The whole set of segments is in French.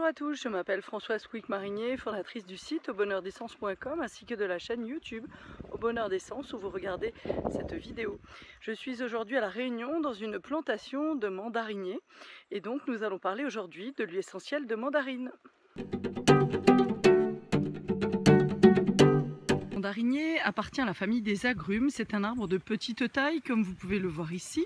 à tous, je m'appelle Françoise Quick-Marinier, fondatrice du site aubonheurdessence.com ainsi que de la chaîne YouTube Au Bonheur d'Essence où vous regardez cette vidéo. Je suis aujourd'hui à La Réunion dans une plantation de mandariniers et donc nous allons parler aujourd'hui de l'huile essentielle de mandarine. Le mandarinier appartient à la famille des agrumes, c'est un arbre de petite taille comme vous pouvez le voir ici,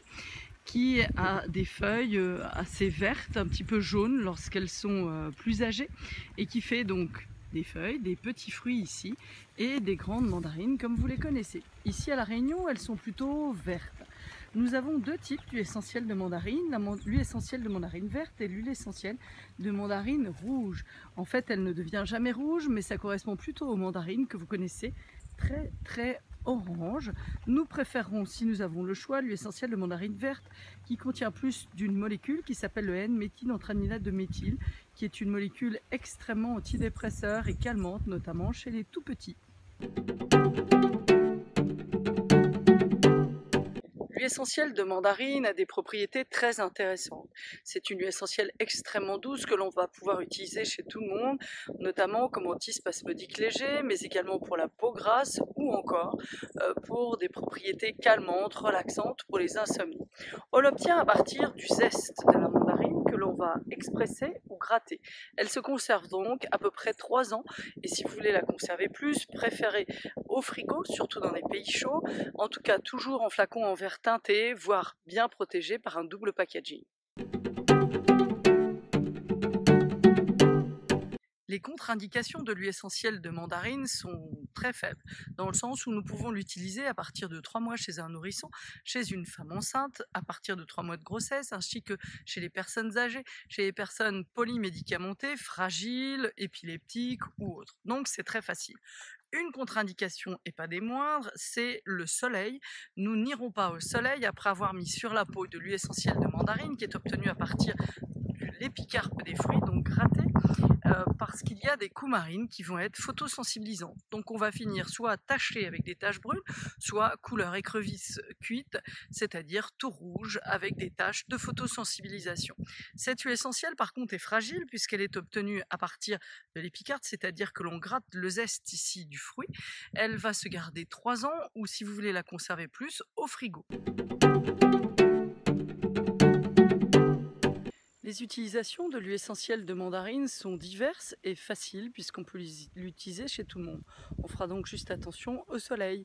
qui a des feuilles assez vertes, un petit peu jaunes lorsqu'elles sont plus âgées et qui fait donc des feuilles, des petits fruits ici et des grandes mandarines comme vous les connaissez. Ici à La Réunion, elles sont plutôt vertes. Nous avons deux types d'huile essentielle de mandarine, l'huile essentielle de mandarine verte et l'huile essentielle de mandarine rouge. En fait, elle ne devient jamais rouge, mais ça correspond plutôt aux mandarines que vous connaissez très orange. Nous préférons, si nous avons le choix, l'huile essentielle de mandarine verte qui contient plus d'une molécule qui s'appelle le N-méthylanthraniate de méthyle, qui est une molécule extrêmement antidépresseur et calmante, notamment chez les tout petits. L'huile essentielle de mandarine a des propriétés très intéressantes. C'est une huile essentielle extrêmement douce que l'on va pouvoir utiliser chez tout le monde, notamment comme antispasmodique léger, mais également pour la peau grasse ou encore pour des propriétés calmantes, relaxantes pour les insomnies. On l'obtient à partir du zeste de la mandarine que l'on va expresser ou gratter. Elle se conserve donc à peu près 3 ans et si vous voulez la conserver plus, préférez au frigo, surtout dans les pays chauds, en tout cas toujours en flacon en verre teinté, voire bien protégé par un double packaging. Les contre-indications de l'huile essentielle de mandarine sont très faibles, dans le sens où nous pouvons l'utiliser à partir de 3 mois chez un nourrisson, chez une femme enceinte, à partir de 3 mois de grossesse, ainsi que chez les personnes âgées, chez les personnes polymédicamentées, fragiles, épileptiques ou autres. Donc c'est très facile. Une contre-indication, et pas des moindres, c'est le soleil. Nous n'irons pas au soleil après avoir mis sur la peau de l'huile essentielle de mandarine qui est obtenue à partir de l'épicarpe des fruits, donc grattée, parce qu'il y a des coumarines qui vont être photosensibilisantes. Donc on va finir soit taché avec des taches brunes, soit couleur écrevisse cuite, c'est-à-dire tout rouge avec des taches de photosensibilisation. Cette huile essentielle par contre est fragile puisqu'elle est obtenue à partir de l'épicarpe, c'est-à-dire que l'on gratte le zeste ici du fruit. Elle va se garder 3 ans ou si vous voulez la conserver plus, au frigo. Les utilisations de l'huile essentielle de mandarine sont diverses et faciles puisqu'on peut l'utiliser chez tout le monde. On fera donc juste attention au soleil.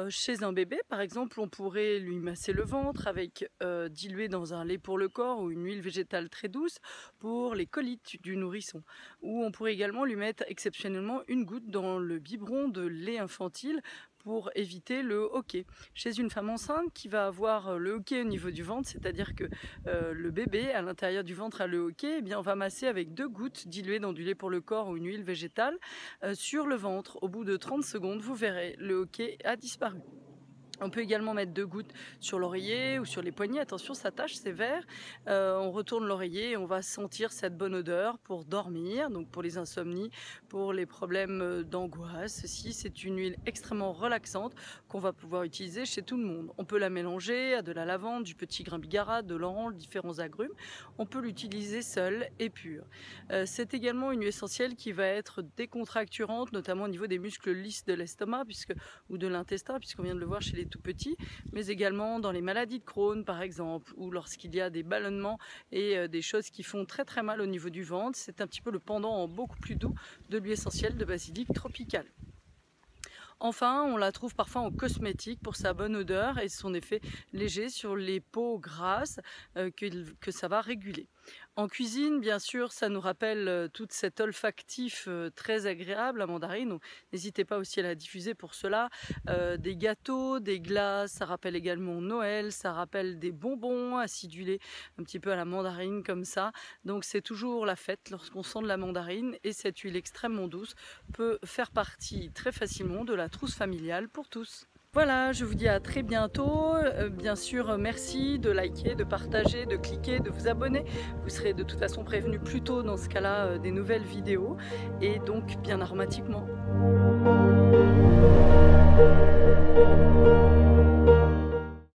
Chez un bébé, par exemple, on pourrait lui masser le ventre avec dilué dans un lait pour le corps ou une huile végétale très douce pour les colites du nourrisson. Ou on pourrait également lui mettre exceptionnellement une goutte dans le biberon de lait infantile pour éviter le hoquet. Chez une femme enceinte qui va avoir le hoquet au niveau du ventre, c'est-à-dire que le bébé à l'intérieur du ventre a le hoquet, eh bien on va masser avec 2 gouttes diluées dans du lait pour le corps ou une huile végétale sur le ventre. Au bout de 30 secondes, vous verrez, le hoquet a disparu. On peut également mettre 2 gouttes sur l'oreiller ou sur les poignets. Attention, ça tâche, c'est vert. On retourne l'oreiller et on va sentir cette bonne odeur pour dormir, donc pour les insomnies, pour les problèmes d'angoisse. Ceci, c'est une huile extrêmement relaxante qu'on va pouvoir utiliser chez tout le monde. On peut la mélanger à de la lavande, du petit grain bigarade, de l'orange, différents agrumes. On peut l'utiliser seule et pure. C'est également une huile essentielle qui va être décontracturante, notamment au niveau des muscles lisses de l'estomac ou de l'intestin, puisqu'on vient de le voir chez les tout petits, mais également dans les maladies de Crohn par exemple, ou lorsqu'il y a des ballonnements et des choses qui font très mal au niveau du ventre. C'est un petit peu le pendant en beaucoup plus doux de l'huile essentielle de basilic tropical. Enfin, on la trouve parfois en cosmétique pour sa bonne odeur et son effet léger sur les peaux grasses que ça va réguler. En cuisine, bien sûr, ça nous rappelle tout cet olfactif très agréable, la mandarine. Donc, n'hésitez pas aussi à la diffuser pour cela. Des gâteaux, des glaces, ça rappelle également Noël, ça rappelle des bonbons acidulés un petit peu à la mandarine comme ça. Donc c'est toujours la fête lorsqu'on sent de la mandarine et cette huile extrêmement douce peut faire partie très facilement de la trousse familiale pour tous. Voilà, je vous dis à très bientôt. Bien sûr, merci de liker, de partager, de cliquer, de vous abonner. Vous serez de toute façon prévenus plus tôt dans ce cas-là des nouvelles vidéos et donc bien aromatiquement.